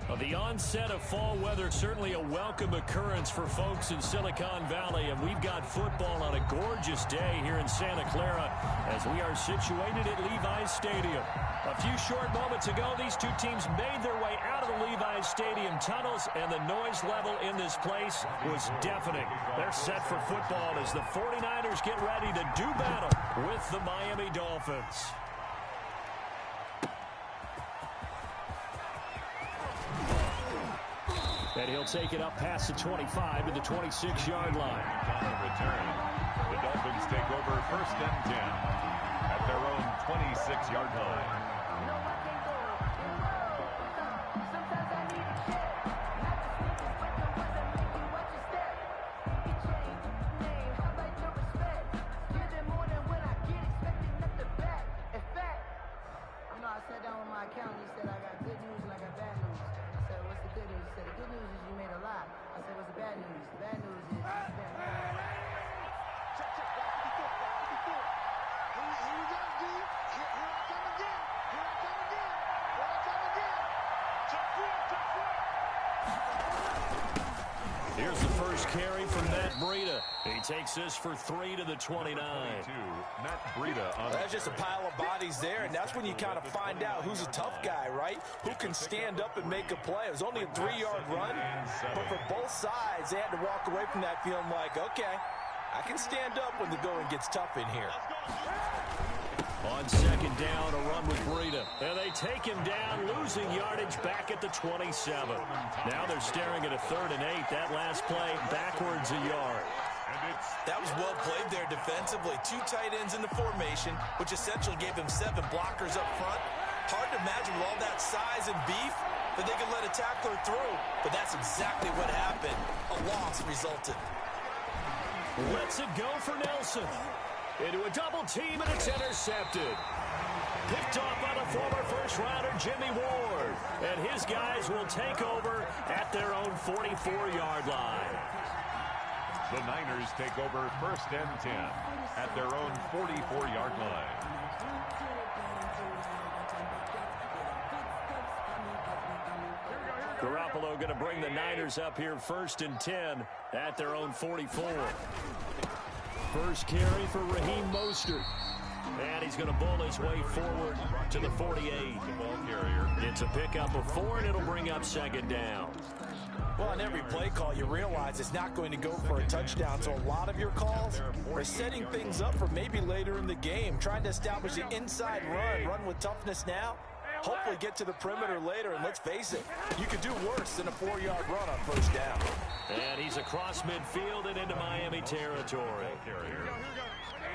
Well, the onset of fall weather, certainly a welcome occurrence for folks in Silicon Valley, and we've got football on a gorgeous day here in Santa Clara as we are situated at Levi's Stadium. A few short moments ago, these two teams made their way out of the Levi's Stadium tunnels, and the noise level in this place was deafening. They're set for football as the 49ers get ready to do battle with the Miami Dolphins. And he'll take it up past the 25 to the 26-yard line. On a return, the Dolphins take over 1st and 10 at their own 26-yard line. I sat down with my accountant. He said, I got good news and I got bad news. I said, what's the good news? He said, the good news is you made a lot. I said, what's the bad news? The bad news is you spent more. Check. Here we go, D. Here I come again. Check four. Here's the first carry from Matt Breida. He takes this for 3 to the 29. Matt Breida on that's just a pile of bodies there, and that's when you kind of find out who's a tough guy, right? Who can stand up and make a play. It was only a 3-yard run, but for both sides, they had to walk away from that feeling like, okay, I can stand up when the going gets tough in here. On second down, a run with Breida. And they take him down, losing yardage back at the 27. Now they're staring at a 3rd and 8. That last play backwards a yard. That was well played there defensively. 2 tight ends in the formation, which essentially gave them 7 blockers up front. Hard to imagine with all that size and beef that they could let a tackler through. But that's exactly what happened. A loss resulted. Lets it go for Nelson. Into a double team, and it's intercepted. Picked off by the former first-rounder Jimmy Ward. And his guys will take over at their own 44-yard line. The Niners take over 1st and 10 at their own 44-yard line. Garoppolo going to bring the Niners up here 1st and 10 at their own 44. First carry for Raheem Mostert. And he's going to bowl his way forward to the 48. It's a pickup of 4, and it'll bring up 2nd down. Well, on every play call, you realize it's not going to go for a touchdown. So a lot of your calls are setting things up for maybe later in the game, trying to establish the inside run with toughness now. Hopefully get to the perimeter later, and let's face it, you could do worse than a 4-yard run on 1st down. And he's across midfield and into Miami territory.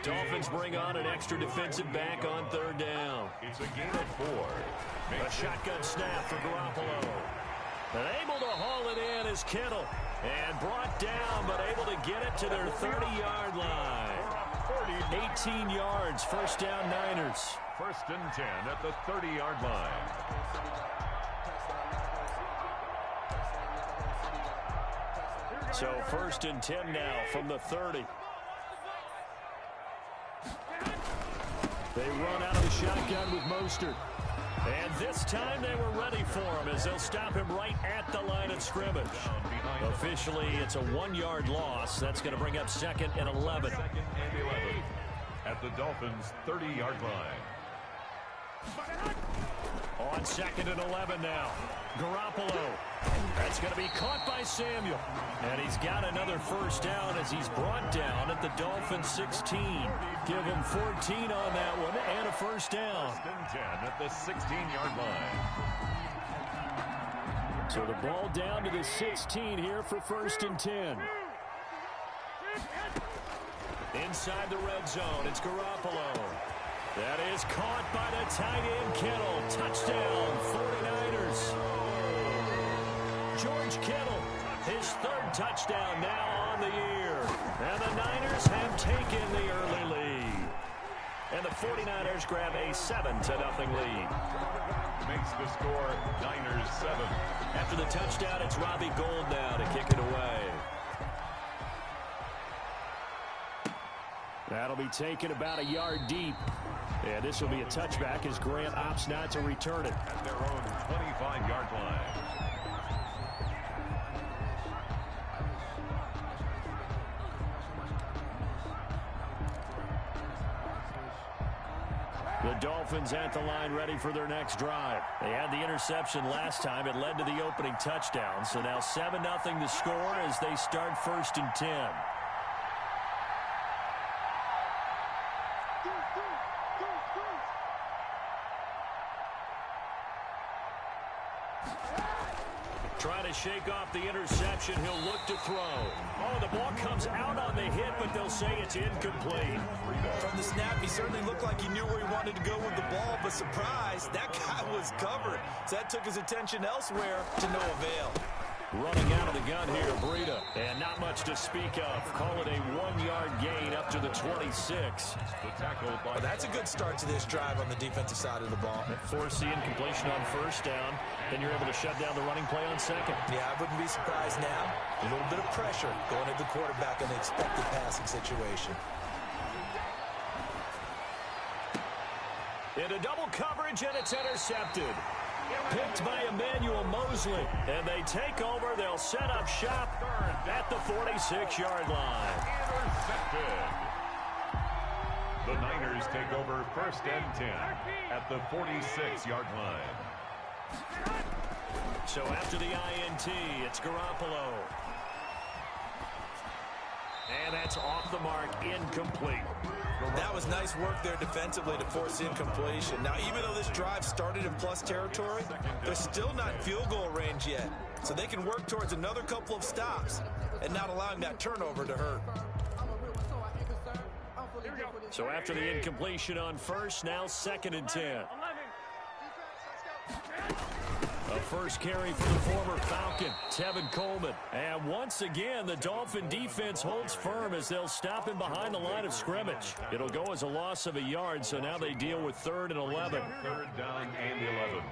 Dolphins bring on an extra defensive back on 3rd down. It's a gain of 4. A shotgun snap for Garoppolo. And able to haul it in is Kittle. And brought down, but able to get it to their 30-yard line. 18 yards, 1st down Niners. 1st and 10 at the 30-yard line. So 1st and 10 now from the 30. They run out of the shotgun with Mostert. And this time they were ready for him as they'll stop him right at the line of scrimmage. Officially, it's a 1-yard loss. That's going to bring up 2nd and 11. 2nd and 11 at the Dolphins' 30-yard line. On 2nd and 11 now. Garoppolo. That's going to be caught by Samuel. And he's got another 1st down as he's brought down at the Dolphins' 16. Give him 14 on that one and a 1st down. 1st and 10 at the 16-yard line. So the ball down to the 16 here for 1st and 10. Inside the red zone, it's Garoppolo. That is caught by the tight end Kittle. Touchdown, 49ers. George Kittle, his 3rd touchdown now on the year. And the Niners have taken the early lead. And the 49ers grab a 7-0 lead. Makes the score Niners 7. After the touchdown, it's Robbie Gould now to kick it away. That'll be taken about a yard deep. And this will be a touchback as Grant opts not to return it. At their own 25-yard line. The Dolphins at the line ready for their next drive. They had the interception last time. It led to the opening touchdown. So now 7-0 the score as they start 1st and 10. Trying to shake off the interception. He'll look to throw. Oh, the ball comes out on the hit, but they'll say it's incomplete. From the snap, he certainly looked like he knew where he wanted to go with the ball, but surprise, that guy was covered. So that took his attention elsewhere to no avail. Running out of the gun here, Breida. And not much to speak of. Call it a 1-yard gain up to the 26. The tackle by That's a good start to this drive on the defensive side of the ball. Force the incompletion on 1st down. Then you're able to shut down the running play on 2nd. Yeah, I wouldn't be surprised now. A little bit of pressure going at the quarterback in an expected passing situation. Into double coverage, and it's intercepted. Picked by Emmanuel Mosley. And they take over. They'll set up shop at the 46-yard line. intercepted. The Niners take over 1st and 10 at the 46-yard line. So after the INT, it's Garoppolo. And that's off the mark, incomplete. That was nice work there defensively to force incompletion. Now, even though this drive started in plus territory, they're still not in field goal range yet. So they can work towards another couple of stops and not allowing that turnover to hurt. So after the incompletion on 1st, now 2nd and 10. A first carry for the former Falcon, Tevin Coleman. And once again, the Dolphin defense holds firm as they'll stop him behind the line of scrimmage. It'll go as a loss of a yard, so now they deal with 3rd and 11. 3rd down and 11.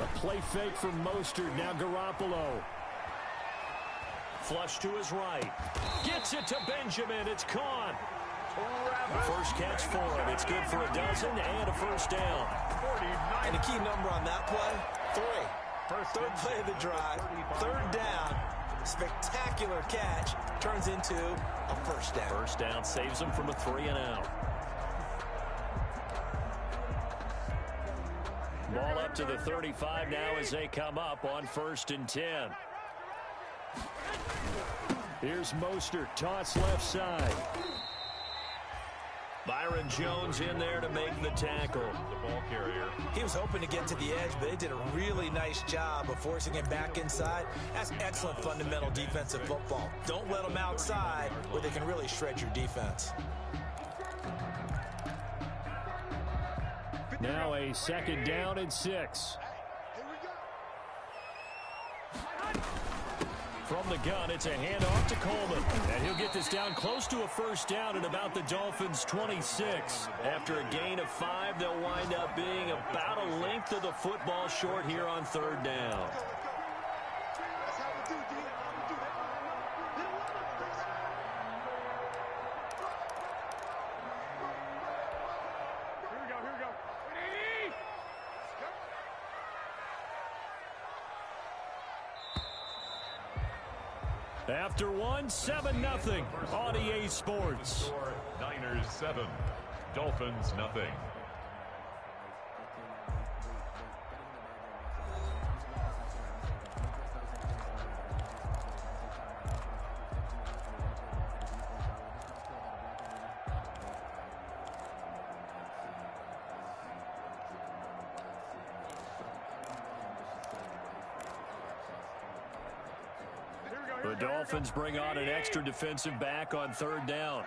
A play fake from Mostert, now Garoppolo. Flush to his right. Gets it to Benjamin, it's caught. First catch for him. It's good for a dozen and a 1st down. And a key number on that play, 3. Third play of the drive, 3rd down. Spectacular catch turns into a 1st down. 1st down saves them from a 3-and-out. Ball up to the 35 now as they come up on 1st and 10. Here's Mostert, toss left side. Byron Jones in there to make the tackle. The ball carrier. He was hoping to get to the edge, but they did a really nice job of forcing him back inside. That's excellent fundamental defensive football. Don't let them outside where they can really shred your defense. Now a 2nd down and 6. From the gun, it's a handoff to Coleman. And he'll get this down close to a 1st down at about the Dolphins' 26. After a gain of 5, they'll wind up being about a length of the football short here on 3rd down. After 1, 7-0 on EA Sports. Niners 7, Dolphins nothing. The Dolphins bring on an extra defensive back on 3rd down.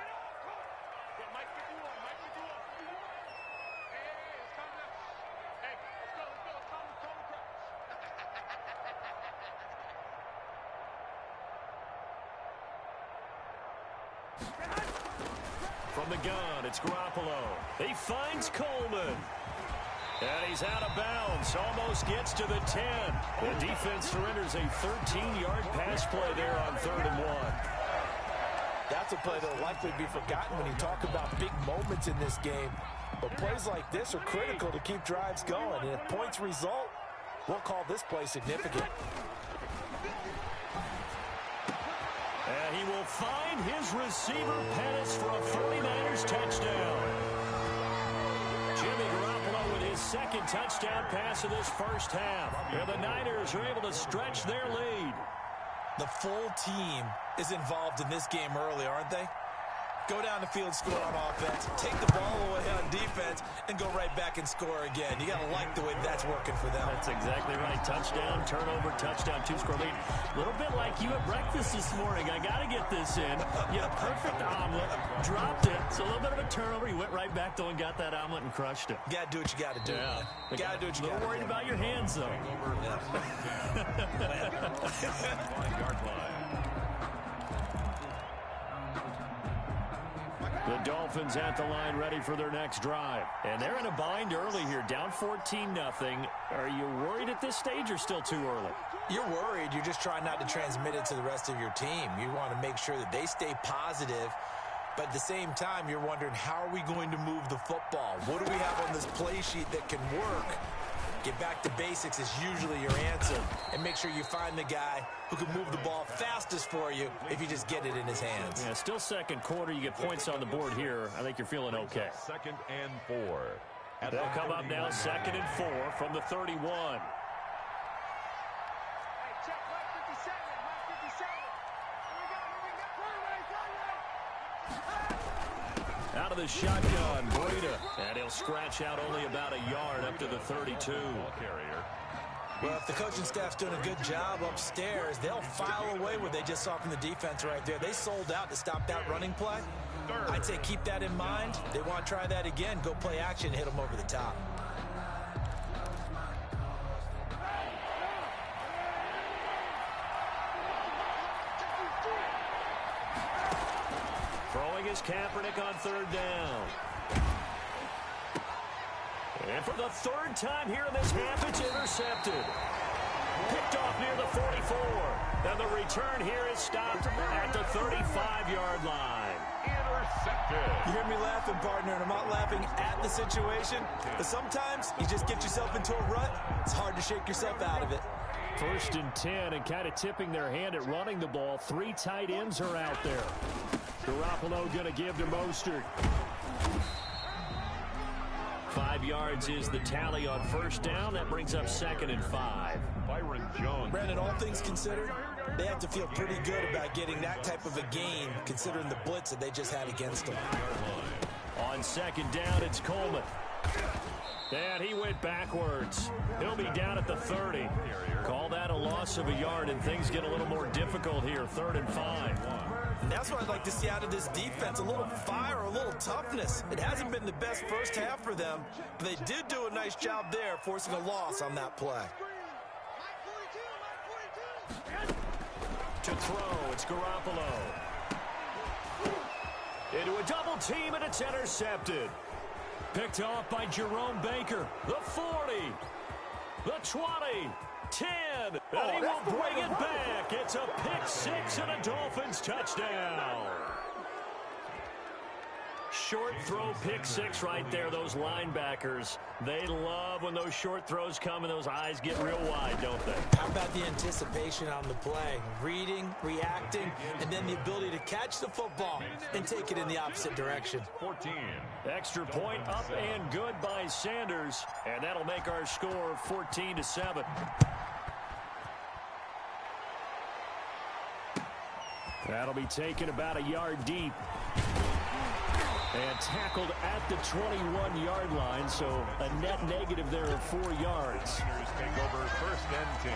From the gun, it's Garoppolo. He finds Coleman. And he's out of bounds, almost gets to the 10. The defense surrenders a 13-yard pass play there on 3rd and 1. That's a play that will likely be forgotten when you talk about big moments in this game. But plays like this are critical to keep drives going. And if points result, we'll call this play significant. And he will find his receiver, Pettis, for a 49ers touchdown. Jimmy Garoppolo with his second touchdown pass of this first half. And the Niners are able to stretch their lead. The full team is involved in this game early, aren't they? Go down the field, score on offense, take the ball away on defense, and go right back and score again. You got to like the way that's working for them. That's exactly right. Touchdown, turnover, touchdown, two-score lead. A little bit like you at breakfast this morning. I got to get this in. You had a perfect omelet, dropped it. It's a little bit of a turnover. You went right back, though, and got that omelet and crushed it. You got to do what you got to do. Yeah. You got to do what you got to do. Worried about your hands, though. Yard line. The Dolphins at the line ready for their next drive. And they're in a bind early here, down 14-0. Are you worried at this stage or still too early? You're worried. You're just trying not to transmit it to the rest of your team. You want to make sure that they stay positive. But at the same time, you're wondering, how are we going to move the football? What do we have on this play sheet that can work? Get back to basics is usually your answer. And make sure you find the guy who can move the ball fastest for you if you just get it in his hands. Yeah, still second quarter. You get points on the board here. I think you're feeling okay. 2nd and 4. They'll come up now 2nd and 4 from the 31. Out of the shotgun, Breida. And he'll scratch out only about a yard up to the 32. Well, if the coaching staff's doing a good job upstairs, they'll file away what they just saw from the defense right there. They sold out to stop that running play. I'd say keep that in mind. They want to try that again. Go play action, hit them over the top. Throwing is Kaepernick on 3rd down. And for the 3rd time here in this half, it's intercepted. Picked off near the 44. And the return here is stopped at the 35-yard line. Intercepted. You hear me laughing, partner, and I'm not laughing at the situation. But sometimes you just get yourself into a rut. It's hard to shake yourself out of it. 1st and 10, and kind of tipping their hand at running the ball. 3 tight ends are out there. Garoppolo going to give to Mostert. 5 yards is the tally on 1st down. That brings up 2nd and 5. Byron Jones. Brandon, all things considered, they have to feel pretty good about getting that type of a gain, considering the blitz that they just had against them. On 2nd down, it's Coleman. And he went backwards. He'll be down at the 30. Call that a loss of a yard, and things get a little more difficult here. 3rd and 5. And that's what I'd like to see out of this defense, a little fire, a little toughness. It hasn't been the best first half for them, but they did do a nice job there, forcing a loss on that play. To throw, it's Garoppolo. Into a double team, and it's intercepted. Picked off by Jerome Baker. The 40, the 20, 10, and he will bring it back. It's a pick 6 and a Dolphins touchdown. Short throw, pick 6 right there. Those linebackers, they love when those short throws come and those eyes get real wide, don't they? How about the anticipation on the play? Reading, reacting, and then the ability to catch the football and take it in the opposite direction. 14. Extra point up and good by Sanders, and that'll make our score 14-7. That'll be taken about a yard deep. And tackled at the 21-yard line, so a net negative there of 4 yards. Niners take over 1st and 10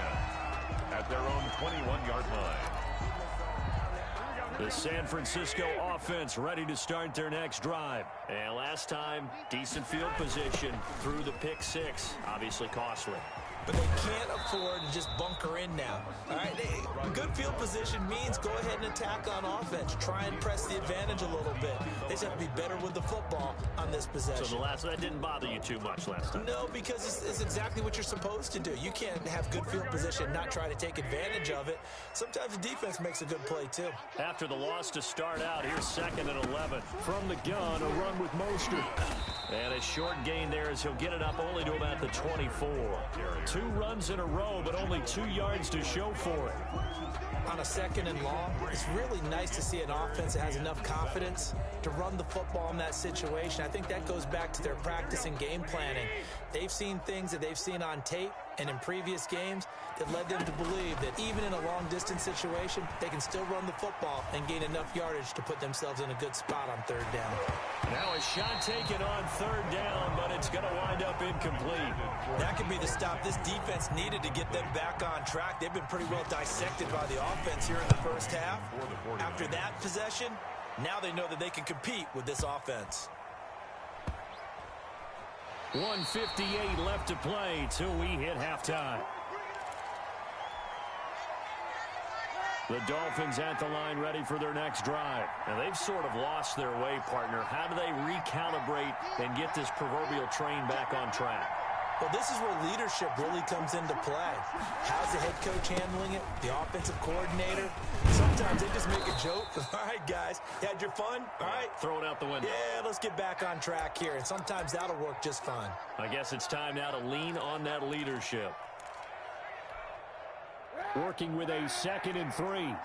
at their own 21-yard line. The San Francisco offense ready to start their next drive. And last time, decent field position through the pick 6, obviously costly. but they can't afford to just bunker in now. All right, good field position means go ahead and attack on offense. Try and press the advantage a little bit. They just have to be better with the football on this possession. So that didn't bother you too much last time? No, because it's exactly what you're supposed to do. You can't have good field position and not try to take advantage of it. Sometimes the defense makes a good play, too. After the loss to start out, here's 2nd and 11. From the gun, a run with Mostert. And a short gain there as he'll get it up only to about the 24. 2 runs in a row, but only 2 yards to show for it. On a 2nd and long, it's really nice to see an offense that has enough confidence to run the football in that situation. I think that goes back to their practice and game planning. They've seen things that they've seen on tape and in previous games that led them to believe that even in a long-distance situation, they can still run the football and gain enough yardage to put themselves in a good spot on 3rd down. Now a shot taken on 3rd down, but it's going to wind up incomplete. That could be the stop this defense needed to get them back on track. They've been pretty well dissected by the offense here in the first half. After that possession, now they know that they can compete with this offense. 1:58 left to play till we hit halftime. The Dolphins at the line ready for their next drive. Now they've sort of lost their way, partner. How do they recalibrate and get this proverbial train back on track? Well, this is where leadership really comes into play. How's the head coach handling it? The offensive coordinator? Sometimes they just make a joke. All right, guys, you had your fun? All right. Throw it out the window. Yeah, let's get back on track here. And sometimes that'll work just fine. I guess it's time now to lean on that leadership. Working with a 2nd and 3.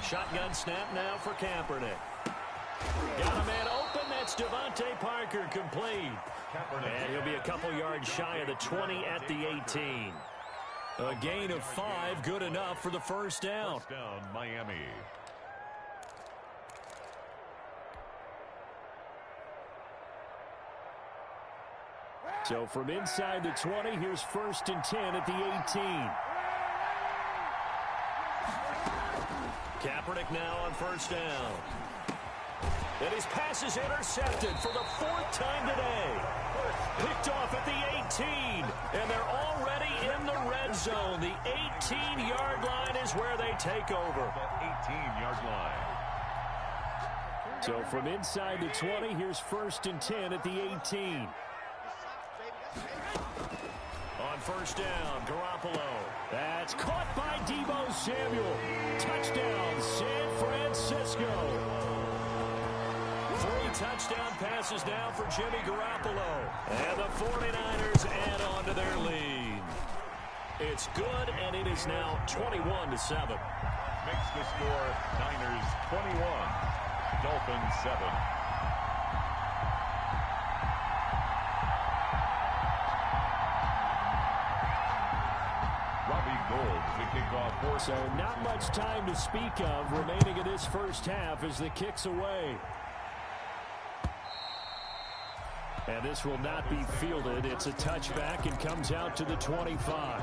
Shotgun snap now for Kaepernick. Got a man open. That's Devontae Parker complete. And he'll be a couple yards shy of the 20 at the 18. A gain of 5, good enough for the first down. First down, Miami. So from inside the 20, here's 1st and 10 at the 18. Kaepernick now on 1st down. And his pass is intercepted for the 4th time today. Picked off at the 18. And they're already in the red zone. The 18-yard line is where they take over. That 18-yard line. So from inside the 20, here's 1st and 10 at the 18. On 1st down, Garoppolo. That's caught by Deebo Samuel. Touchdown, San Francisco. 3 touchdown passes now for Jimmy Garoppolo. And the 49ers add on to their lead. It's good, and it is now 21-7. Makes the score Niners 21, Dolphins 7. So not much time to speak of remaining in this first half as the kick's away. And this will not be fielded. It's a touchback and comes out to the 25.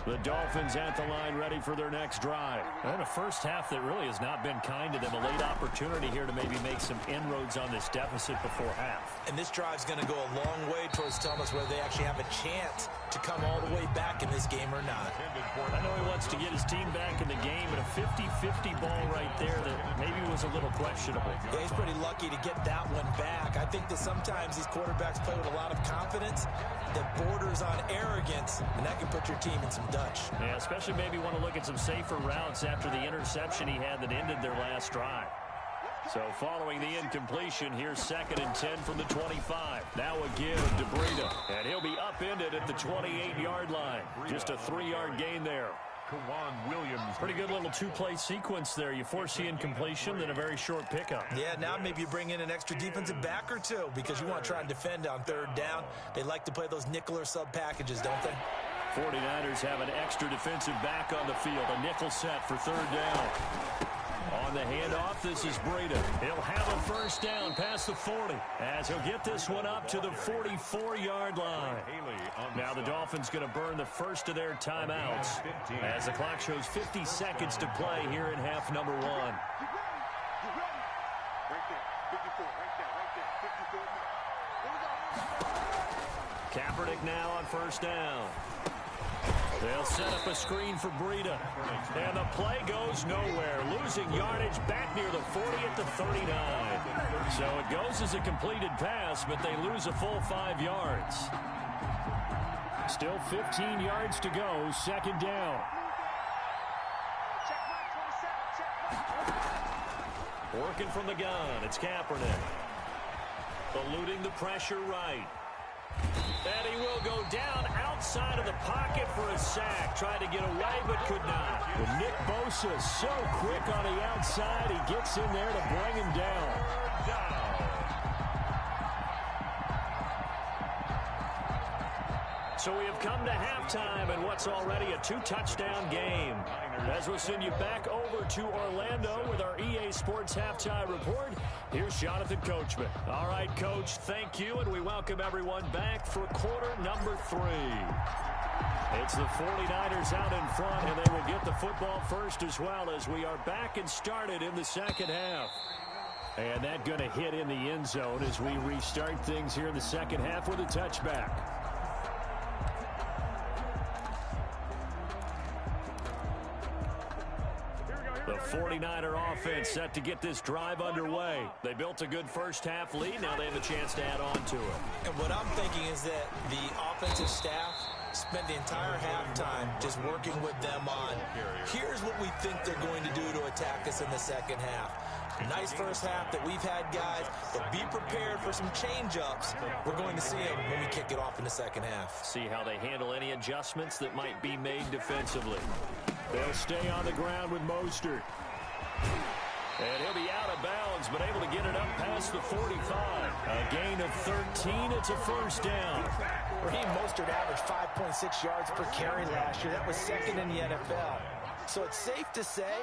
The Dolphins at the line ready for their next drive. And a first half that really has not been kind to them. A late opportunity here to maybe make some inroads on this deficit before half. And this drive's going to go a long way towards telling us whether they actually have a chance to come all the way back in this game or not. I know he wants to get his team back in the game, but a 50-50 ball right there that maybe was a little questionable. Yeah, he's pretty lucky to get that one back. I think that sometimes these quarterbacks play with a lot of confidence that borders on arrogance, and that can put your team in some Dutch. Yeah, especially maybe want to look at some safer routes after the interception he had that ended their last drive. So following the incompletion, here's 2nd and 10 from the 25. Now a give to Breida, and he'll be upended at the 28-yard line. Just a 3-yard gain there. Kawan Williams. Pretty good little 2-play sequence there. You force the incompletion, then a very short pickup. Yeah, now maybe you bring in an extra defensive back or two because you want to try and defend on 3rd down. They like to play those nickel or sub packages, don't they? 49ers have an extra defensive back on the field. A nickel set for 3rd down. On the handoff, this is Breida. He'll have a first down past the 40 as he'll get this one up to the 44-yard line. Now the Dolphins going to burn the first of their timeouts as the clock shows 50 seconds to play here in half number 1. Kaepernick now on first down. They'll set up a screen for Breida. And the play goes nowhere. Losing yardage back near the 40 at the 39. So it goes as a completed pass, but they lose a full 5 yards. Still 15 yards to go. Second down. Working from the gun. It's Kaepernick. Eluding the pressure right. And he will go down outside of the pocket for a sack. Tried to get away, but could not. And Nick Bosa so quick on the outside, he gets in there to bring him down. So we have come to halftime in what's already a 2-touchdown game. As we'll send you back over to Orlando with our EA Sports Halftime Report, here's Jonathan Coachman. All right, Coach, thank you, and we welcome everyone back for quarter number 3. It's the 49ers out in front, and they will get the football first as well as we are back and started in the second half. And that going to hit in the end zone as we restart things here in the second half with a touchback. The 49er offense set to get this drive underway. They built a good first half lead. Now they have a chance to add on to it. And what I'm thinking is that the offensive staff spent the entire halftime just working with them on, here's what we think they're going to do to attack us in the second half. Nice first half that we've had, guys, but be prepared for some change-ups. We're going to see them when we kick it off in the second half. See how they handle any adjustments that might be made defensively. They'll stay on the ground with Mostert. And he'll be out of bounds, but able to get it up past the 45. A gain of 13. It's a first down. Raheem Mostert averaged 5.6 yards per carry last year. That was second in the NFL. So it's safe to say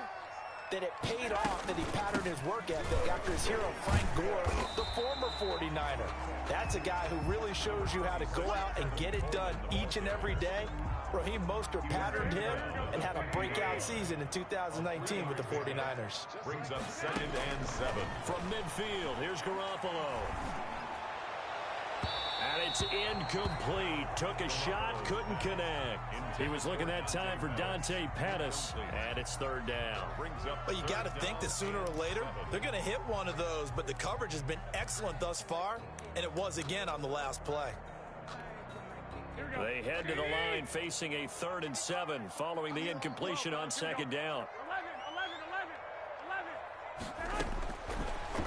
that it paid off that he patterned his work ethic after his hero, Frank Gore, the former 49er. That's a guy who really shows you how to go out and get it done each and every day. Raheem Mostert patterned him and had a breakout season in 2019 with the 49ers. Brings up 2nd and 7. From midfield, here's Garoppolo. And it's incomplete. Took a shot, couldn't connect. He was looking that time for Dante Pettis, and it's third down. Well, you got to think that sooner or later they're going to hit one of those, but the coverage has been excellent thus far, and it was again on the last play. They head to the line facing a 3rd and 7 following the incompletion on second down.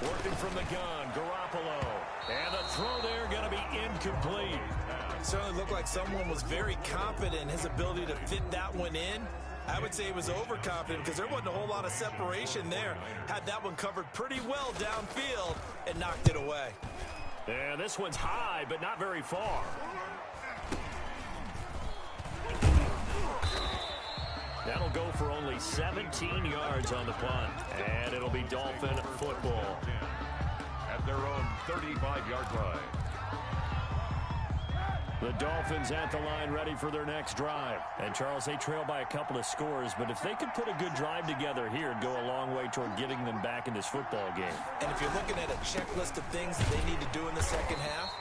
Working from the gun, Garoppolo. And the throw there going to be incomplete. It certainly looked like someone was very confident in his ability to fit that one in. I would say he was overconfident because there wasn't a whole lot of separation there. Had that one covered pretty well downfield and knocked it away. And this one's high, but not very far. That'll go for only 17 yards on the punt. And it'll be Dolphin football. At their own 35-yard line. The Dolphins at the line ready for their next drive. And, Charles, they trail by a couple of scores, but if they could put a good drive together here, it'd go a long way toward getting them back in this football game. And if you're looking at a checklist of things that they need to do in the second half,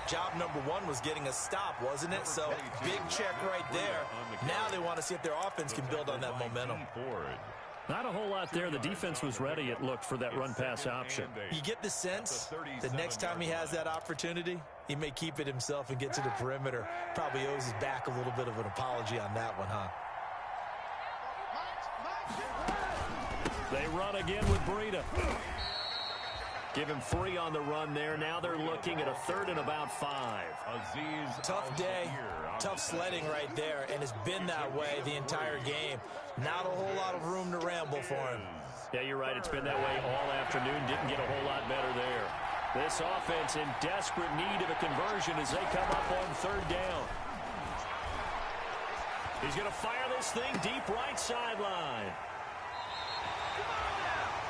job number 1 was getting a stop, wasn't it? So, big check right there. Now they want to see if their offense can build on that momentum. Not a whole lot there. The defense was ready, it looked, for that run-pass option. You get the sense that next time he has that opportunity, he may keep it himself and get to the perimeter. Probably owes his back a little bit of an apology on that one, huh? They run again with Breida. Give him 3 on the run there. Now they're looking at a 3rd and about 5. Tough day, tough sledding right there, and it's been that way the entire game. Not a whole lot of room to ramble for him. Yeah, you're right. It's been that way all afternoon. Didn't get a whole lot better there. This offense in desperate need of a conversion as they come up on 3rd down. He's going to fire this thing deep right sideline.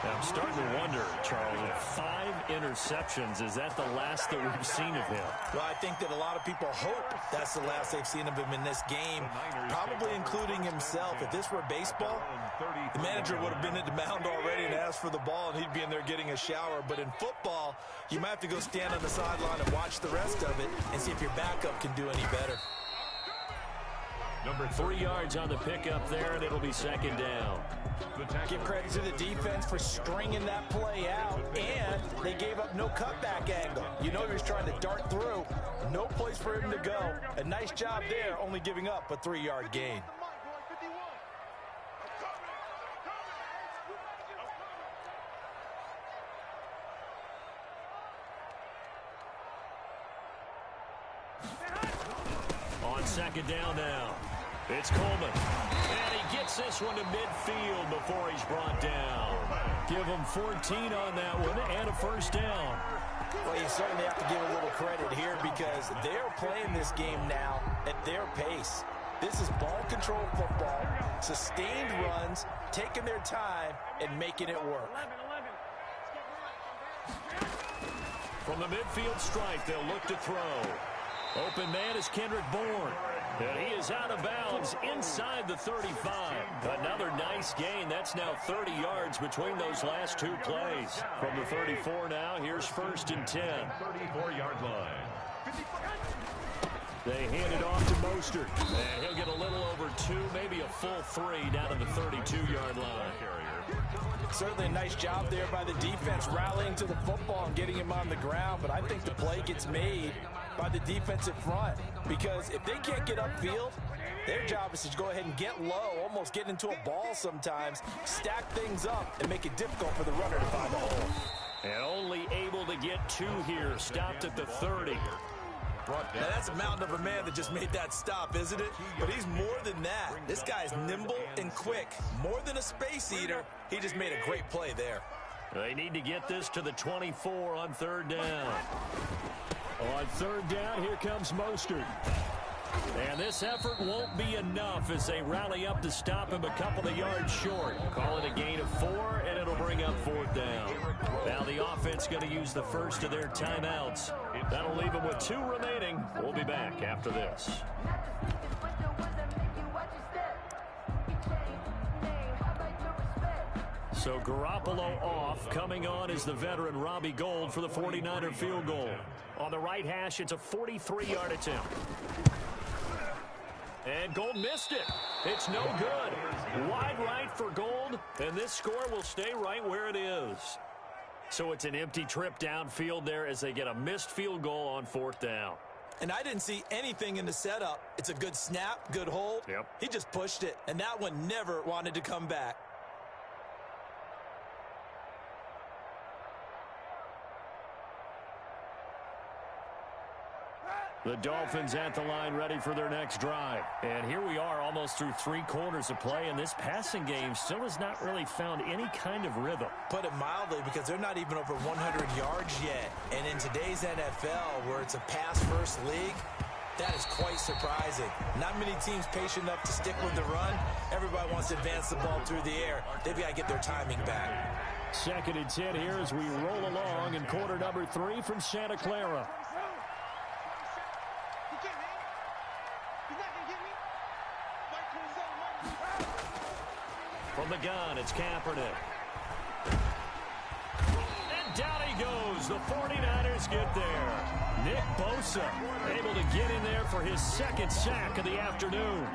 I'm starting to wonder, Charles, 5 interceptions, is that the last that we've seen of him? Well, I think that a lot of people hope that's the last they've seen of him in this game, probably including himself. If this were baseball, the manager would have been at the mound already and asked for the ball, and he'd be in there getting a shower. But in football, you might have to go stand on the sideline and watch the rest of it and see if your backup can do any better. Number 3 yards on the pickup there, and it'll be second down. Give credit to the defense for stringing that play out, and they gave up no cutback angle. You know he was trying to dart through. No place for him to go. A nice job there, only giving up a 3-yard gain. On second down now. It's Coleman. And he gets this one to midfield before he's brought down. Give him 14 on that one and a first down. Well, you certainly have to give a little credit here because they're playing this game now at their pace. This is ball control football, sustained runs, taking their time, and making it work. From the midfield stripe, they'll look to throw. Open man is Kendrick Bourne. And he is out of bounds inside the 35. Another nice gain. That's now 30 yards between those last 2 plays. From the 34 now, here's first and 10. 34-yard line. They hand it off to Mostert. And he'll get a little over 2, maybe a full 3 down to the 32-yard line. Certainly a nice job there by the defense rallying to the football and getting him on the ground, but I think the play gets made by the defensive front because if they can't get upfield, their job is to go ahead and get low, almost get into a ball sometimes, stack things up, and make it difficult for the runner to find a hole. And only able to get 2 here, stopped at the 30. Now that's a mountain of a man that just made that stop, isn't it? But he's more than that. This guy's nimble and quick. More than a space eater, he just made a great play there. They need to get this to the 24 on third down. On third down, here comes Mostert. And this effort won't be enough as they rally up to stop him a couple of yards short. Call it a gain of 4, and it'll bring up fourth down. Now the offense going to use the first of their timeouts. That'll leave them with 2 remaining. We'll be back after this. So Garoppolo off. Coming on is the veteran Robbie Gould for the 49er field goal. On the right hash, it's a 43-yard attempt. And Gould missed it. It's no good. Wide right for Gould, and this score will stay right where it is. So it's an empty trip downfield there as they get a missed field goal on fourth down. And I didn't see anything in the setup. It's a good snap, good hold. Yep. He just pushed it, and that one never wanted to come back. The Dolphins at the line ready for their next drive. And here we are almost through 3 quarters of play, and this passing game still has not really found any kind of rhythm. Put it mildly, because they're not even over 100 yards yet. And in today's NFL, where it's a pass-first league, that is quite surprising. Not many teams patient enough to stick with the run. Everybody wants to advance the ball through the air. They've got to get their timing back. Second and 10 here as we roll along in quarter number 3 from Santa Clara. From the gun, it's Kaepernick. And down he goes. The 49ers get there. Nick Bosa able to get in there for his second sack of the afternoon.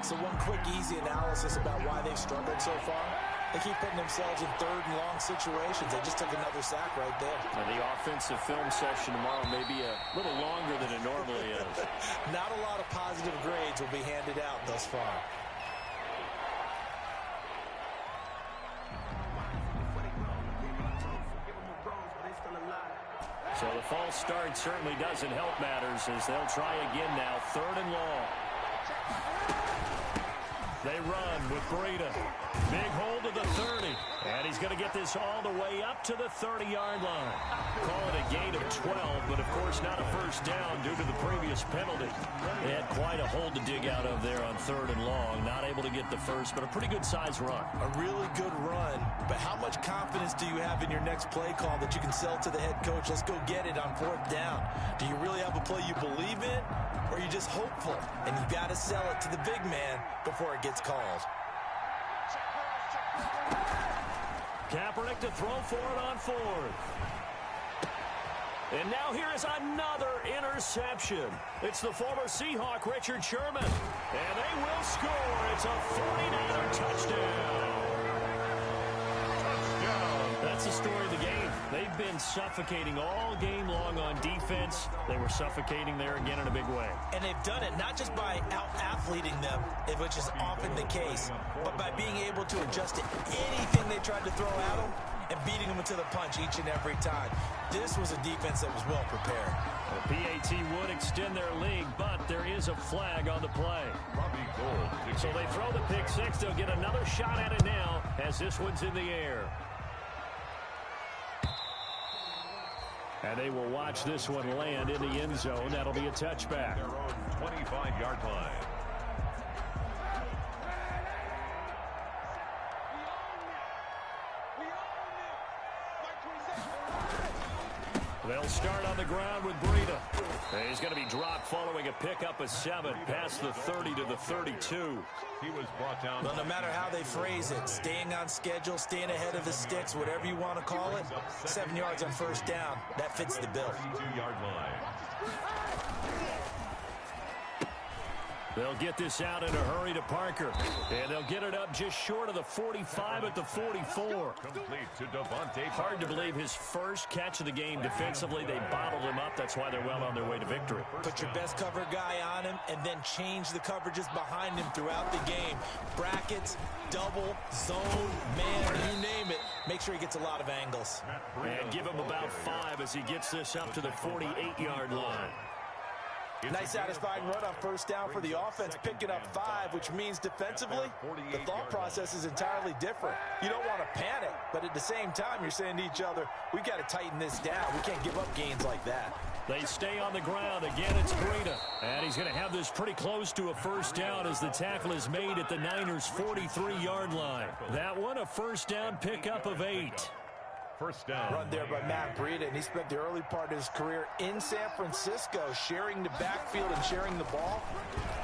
So one quick, easy analysis about why they've struggled so far. They keep putting themselves in third and long situations. They just took another sack right there. And the offensive film session tomorrow may be a little longer than it normally is. Not a lot of positive grades will be handed out thus far. So the false start certainly doesn't help matters as they'll try again now. Third and long. They run with Breida. Big hold to the 30. And he's going to get this all the way up to the 30-yard line. Call it a gain of 12. but of course not a first down due to the previous penalty. They had quite a hole to dig out of there on 3rd and long. Not able to get the first, but a pretty good size run. A really good run, but how much confidence do you have in your next play call that you can sell to the head coach? Let's go get it on 4th down. Do you really have a play you believe in, or are you just hopeful? And you got to sell it to the big man before it gets called. Kaepernick to throw for it on 4th. And now here is another interception. It's the former Seahawk, Richard Sherman. And they will score. It's a 49er touchdown. That's the story of the game. They've been suffocating all game long on defense. They were suffocating there again in a big way. And they've done it not just by out-athleting them, which is often the case, but by being able to adjust to anything they tried to throw at them and beating them into the punch each and every time. This was a defense that was well prepared. The PAT would extend their lead, but there is a flag on the play. So they throw the pick six. They'll get another shot at it now as this one's in the air. And they will watch this one land in the end zone. That'll be a touchback. Their own 25-yard line. They'll start on the ground with Breida. He's going to be dropped following a pickup of 7 past the 30 to the 32. He was brought down. Well, no matter how they phrase it, staying on schedule, staying ahead of the sticks, whatever you want to call it, 7 yards on 1st down, that fits the bill. 32-yard line. They'll get this out in a hurry to Parker. And they'll get it up just short of the 45 at the 44. Complete to Devontae. Hard to believe his first catch of the game defensively. They bottled him up. That's why they're well on their way to victory. Put your best cover guy on him and then change the coverages behind him throughout the game. Brackets, double, zone, man, you name it. Make sure he gets a lot of angles. And give him about 5 as he gets this up to the 48-yard line. Nice satisfying run on 1st down for the offense, picking up 5, which means defensively, the thought process is entirely different. You don't want to panic, but at the same time, you're saying to each other, we've got to tighten this down. We can't give up gains like that. They stay on the ground. Again, it's Breida. And he's going to have this pretty close to a 1st down as the tackle is made at the Niners' 43-yard line. That one, a 1st down pickup of 8. 1st down. Run there by Matt Breida, and he spent the early part of his career in San Francisco sharing the backfield and sharing the ball.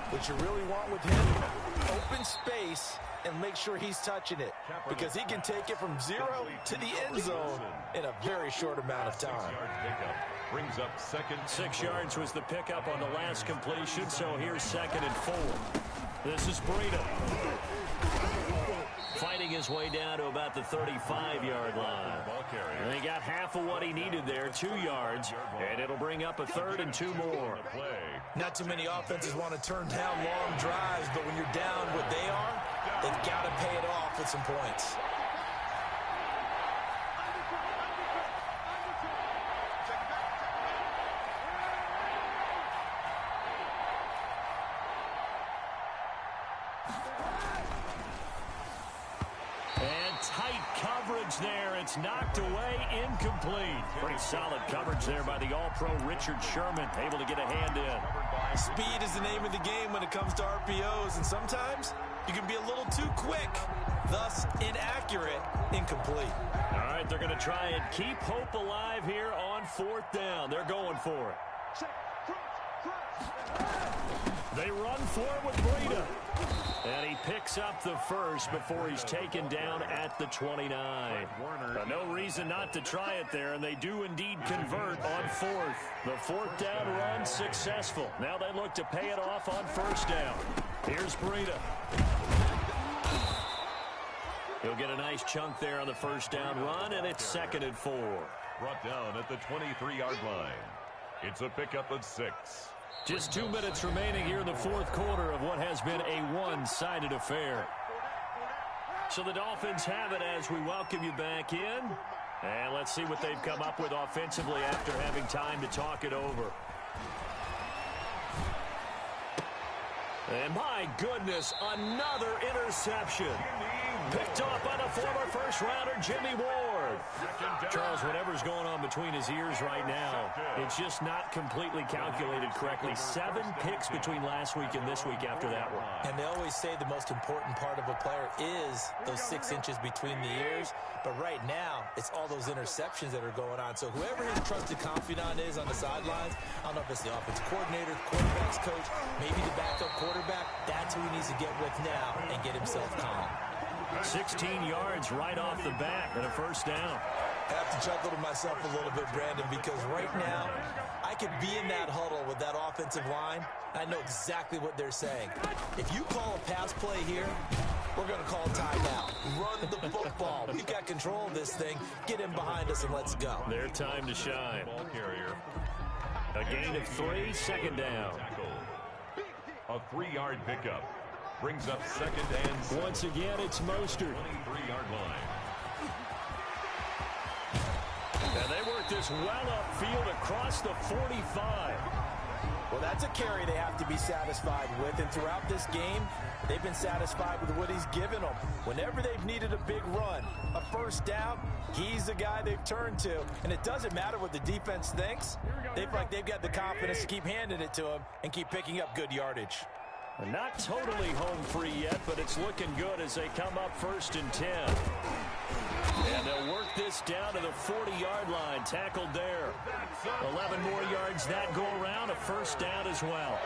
What you really want with him, open space and make sure he's touching it because he can take it from 0 to the end zone in a very short amount of time. 6-yard pickup. Brings up 2nd. 6 yards was the pickup on the last completion, so here's 2nd and 4. This is Breida. Fighting his way down to about the 35-yard line. And he got half of what he needed there, 2 yards, and it'll bring up a 3rd and 2 more. Not too many offenses want to turn down long drives, but when you're down what they are, they've got to pay it off with some points. Tight coverage there. It's knocked away, incomplete. Pretty solid coverage there by the All-Pro Richard Sherman, able to get a hand in. Speed is the name of the game when it comes to RPOs, and sometimes you can be a little too quick, thus inaccurate, incomplete. All right, they're going to try and keep hope alive here on 4th down. They're going for it. They run for it with Breida. And he picks up the first before he's taken down at the 29. No reason not to try it there, and they do indeed convert on 4th. The 4th down run successful. Now they look to pay it off on 1st down. Here's Breida. He'll get a nice chunk there on the 1st down run, and it's 2nd and 4. Brought down at the 23-yard line. It's a pickup of 6. Just 2 minutes remaining here in the 4th quarter of what has been a one-sided affair. So the Dolphins have it as we welcome you back in. And let's see what they've come up with offensively after having time to talk it over. And my goodness, another interception. Picked off by the former first-rounder Jimmy Ward. forward. Charles, whatever's going on between his ears right now, it's just not completely calculated correctly. 7 picks between last week and this week after that one. And they always say the most important part of a player is those 6 inches between the ears. But right now, it's all those interceptions that are going on. So whoever his trusted confidant is on the sidelines, I don't know if it's the offense coordinator, the quarterback's coach, maybe the backup quarterback, that's who he needs to get with now and get himself calm. 16 yards right off the bat and a first down. I have to chuckle to myself a little bit, Brandon, because right now I could be in that huddle with that offensive line. I know exactly what they're saying. If you call a pass play here, we're going to call timeout. Run the football. We've got control of this thing. Get in behind us and let's go. Their time to shine. Ball carrier. A gain of 3, second down. A 3-yard pickup. Brings up second and 7. Once again, it's Mostert. 23-yard line. And they work this well upfield across the 45. Well, that's a carry they have to be satisfied with. And throughout this game, they've been satisfied with what he's given them. Whenever they've needed a big run, a first down, he's the guy they've turned to. And it doesn't matter what the defense thinks. They feel like they've got the confidence to keep handing it to him and keep picking up good yardage. Not totally home free yet, but it's looking good as they come up 1st and 10. And they'll work this down to the 40-yard line. Tackled there. 11 more yards that go around. A first down as well.